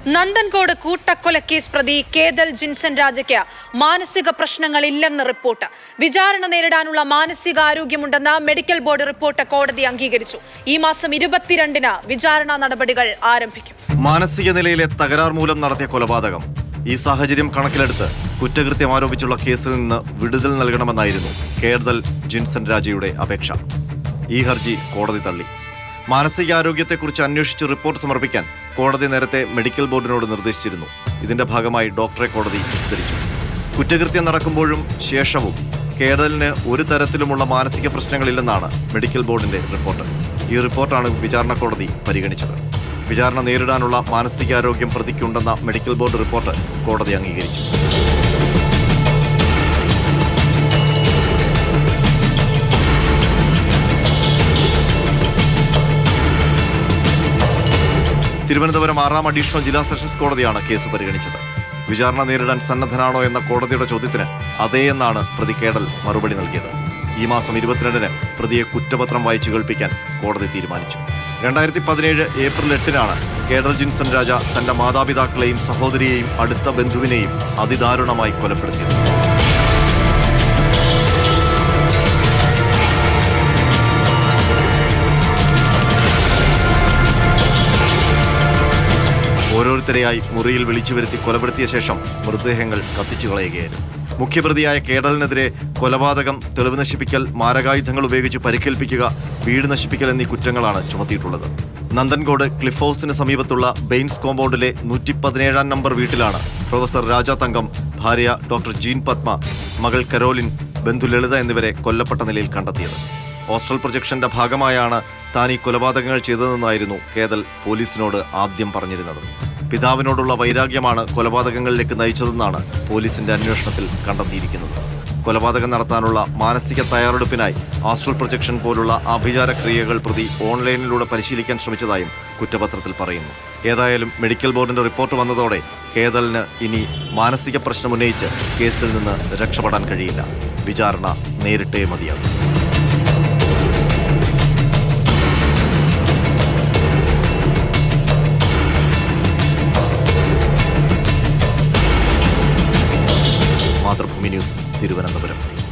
നന്ദൻകോട് കൂട്ടക്കൊലക്കേസ് പ്രതി കേതൽ ജിൻസൺ രാജയ്ക്ക് മാനസിക പ്രശ്നങ്ങളില്ലെന്ന് റിപ്പോർട്ട്. വിചാരണ നേരിടാനുള്ള മാനസികാരോഗ്യമുണ്ടെന്ന മെഡിക്കൽ ബോർഡ് റിപ്പോർട്ട് കോടതി അംഗീകരിച്ചു. ഈ മാസം 22-ന് വിചാരണ നടപടികൾ ആരംഭിക്കും. മാനസിക നിലയിലെ തകരാർ മൂലം നടത്തിയ കൊലപാതകം. ഈ സാഹചര്യം കണക്കിലെടുത്ത് കുറ്റകൃത്യം ആരോപിച്ചുള്ള കേസിൽ നിന്ന് വിടുതൽ നൽകണമെന്നായിരുന്നു കേതൽ ജിൻസൺ രാജയുടെ അപേക്ഷ. ഈ ഹർജി കോടതി തള്ളി. മാനസികാരോഗ്യത്തെക്കുറിച്ച് അന്വേഷിച്ച് റിപ്പോർട്ട് സമർപ്പിക്കാൻ കോടതി നേരത്തെ മെഡിക്കൽ ബോർഡിനോട് നിർദ്ദേശിച്ചിരുന്നു. ഇതിന്റെ ഭാഗമായി ഡോക്ടറെ കോടതി വിസ്തരിച്ചു. കുറ്റകൃത്യം നടക്കുമ്പോഴും ശേഷവും കേതലിന് ഒരു തരത്തിലുമുള്ള മാനസിക പ്രശ്നങ്ങളില്ലെന്നാണ് മെഡിക്കൽ ബോർഡിന്റെ റിപ്പോർട്ട്. ഈ റിപ്പോർട്ടാണ് വിചാരണ കോടതി പരിഗണിച്ചത്. വിചാരണ നേരിടാനുള്ള മാനസികാരോഗ്യം പ്രതിക്കുണ്ടെന്ന മെഡിക്കൽ ബോർഡ് റിപ്പോർട്ട് കോടതി അംഗീകരിച്ചു. തിരുവനന്തപുരം 6ാം അഡീഷണൽ ജില്ലാ സെഷൻസ് കോടതിയാണ് കേസ് പരിഗണിച്ചത്. വിചാരണ നേരിടാൻ സന്നദ്ധനാണോ എന്ന കോടതിയുടെ ചോദ്യത്തിന് അതേയെന്നാണ് പ്രതി കേതൽ മറുപടി നൽകിയത്. ഈ മാസം 22-ന് പ്രതിയെ കുറ്റപത്രം വായിച്ചു കേൾപ്പിക്കാൻ കോടതി തീരുമാനിച്ചു. 2017 ഏപ്രിൽ 8-നാണ് കേതൽ ജിൻസൺ രാജ തന്റെ മാതാപിതാക്കളെയും സഹോദരിയെയും അടുത്ത ബന്ധുവിനെയും അതിദാരുണമായി കൊലപ്പെടുത്തിയത്. ഓരോരുത്തരെയായി മുറിയിൽ വിളിച്ചു വരുത്തി കൊലപ്പെടുത്തിയ ശേഷം മൃതദേഹങ്ങൾ കത്തിച്ചു കളയുകയായിരുന്നു. മുഖ്യപ്രതിയായ കേതലിനെതിരെ കൊലപാതകം, തെളിവ് നശിപ്പിക്കൽ, മാരകായുധങ്ങൾ ഉപയോഗിച്ച് പരിക്കേൽപ്പിക്കുക, വീട് നശിപ്പിക്കൽ എന്നീ കുറ്റങ്ങളാണ് ചുമത്തിയിട്ടുള്ളത്. നന്ദൻകോട് ക്ലിഫ് ഹൗസിന് സമീപത്തുള്ള ബെയിൻസ് കോമ്പൗണ്ടിലെ 117-ാം നമ്പർ വീട്ടിലാണ് പ്രൊഫസർ രാജ തങ്കം, ഭാര്യ ഡോക്ടർ ജീൻ പത്മ, മകൾ കരോലിൻ, ബന്ധു ലളിത എന്നിവരെ കൊല്ലപ്പെട്ട നിലയിൽ കണ്ടെത്തിയത്. ഹോസ്റ്റൽ പ്രൊജക്ഷന്റെ ഭാഗമായാണ് താൻ ഈ കൊലപാതകങ്ങൾ ചെയ്തതെന്നായിരുന്നു കേതൽ പോലീസിനോട് ആദ്യം പറഞ്ഞിരുന്നത്. പിതാവിനോടുള്ള വൈരാഗ്യമാണ് കൊലപാതകങ്ങളിലേക്ക് നയിച്ചതെന്നാണ് പോലീസിന്റെ അന്വേഷണത്തിൽ കണ്ടെത്തിയിരിക്കുന്നത്. കൊലപാതകം നടത്താനുള്ള മാനസിക തയ്യാറെടുപ്പിനായി ഹോസ്റ്റൽ പ്രൊജക്ഷൻ പോലുള്ള ആഭിചാര ക്രിയകൾ പ്രതി ഓൺലൈനിലൂടെ പരിശീലിക്കാൻ ശ്രമിച്ചതായും കുറ്റപത്രത്തിൽ പറയുന്നു. ഏതായാലും മെഡിക്കൽ ബോർഡിന്റെ റിപ്പോർട്ട് വന്നതോടെ കേതലിന് ഇനി മാനസിക പ്രശ്നം ഉന്നയിച്ച് കേസിൽ നിന്ന് രക്ഷപ്പെടാൻ കഴിയില്ല. വിചാരണ നേരിട്ടേ മതിയാകും.